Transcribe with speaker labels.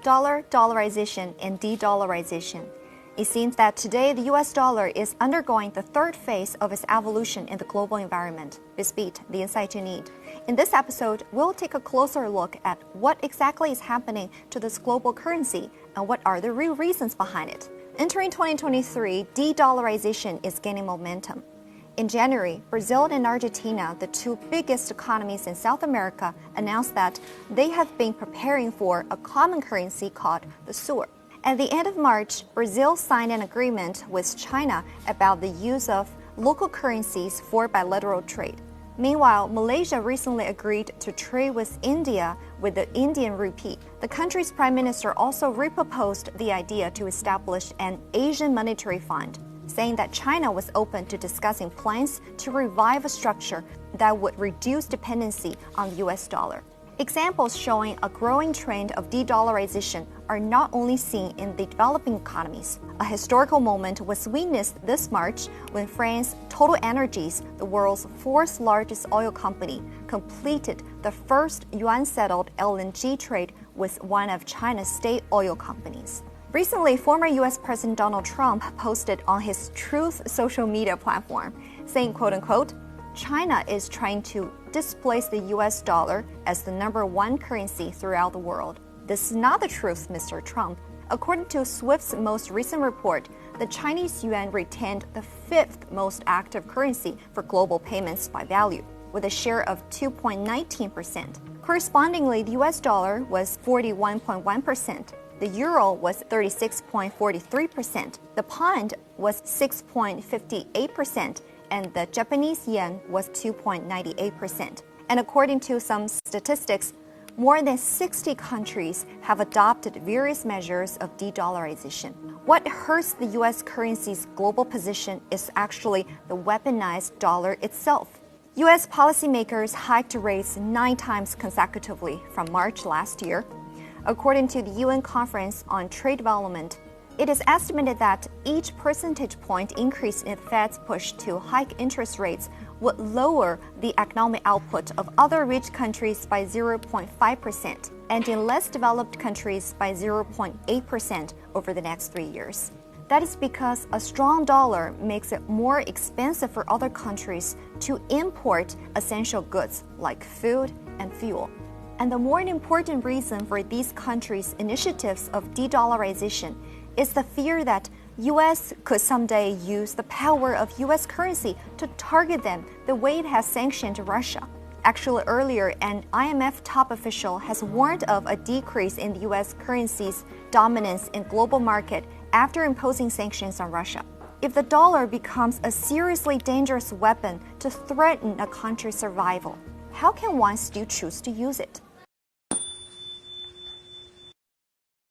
Speaker 1: Dollarization, and de-dollarization. It seems that today the US dollar is undergoing the third phase of its evolution in the global environment. This beat the insight you need. In this episode, we'll take a closer look at what exactly is happening to this global currency and what are the real reasons behind it. Entering 2023, de-dollarization is gaining momentum. In January, Brazil and Argentina, the two biggest economies in South America, announced that they have been preparing for a common currency called the SUR. At the end of March, Brazil signed an agreement with China about the use of local currencies for bilateral trade. Meanwhile, Malaysia recently agreed to trade with India with the Indian rupee. The country's prime minister also reproposed the idea to establish an Asian monetary fund, saying that China was open to discussing plans to revive a structure that would reduce dependency on the US dollar. Examples showing a growing trend of de-dollarization are not only seen in the developing economies. A historical moment was witnessed this March when France Total Energies, the world's fourth largest oil company, completed the first yuan-settled LNG trade with one of China's state oil companies. Recently, former US President Donald Trump posted on his Truth social media platform, saying, quote-unquote, China is trying to displace the US dollar as the #1 currency throughout the world. This is not the truth, Mr. Trump. According to SWIFT's most recent report, the Chinese yuan retained the 5th most active currency for global payments by value, with a share of 2.19%. Correspondingly, the US dollar was 41.1%. The euro was 36.43%, the pound was 6.58%, and the Japanese yen was 2.98%. And according to some statistics, more than 60 countries have adopted various measures of de-dollarization. What hurts the US currency's global position is actually the weaponized dollar itself. US policymakers hiked rates 9 times consecutively from March last year. According to the UN Conference on Trade Development, it is estimated that each percentage point increase in the Fed's push to hike interest rates would lower the economic output of other rich countries by 0.5% and in less developed countries by 0.8% over the next 3 years. That is because a strong dollar makes it more expensive for other countries to import essential goods like food and fuel. And the more important reason for these countries' initiatives of de-dollarization is the fear that US could someday use the power of US currency to target them the way it has sanctioned Russia. Actually, earlier, an IMF top official has warned of a decrease in the US currency's dominance in global market after imposing sanctions on Russia. If the dollar becomes a seriously dangerous weapon to threaten a country's survival, how can one still choose to use it?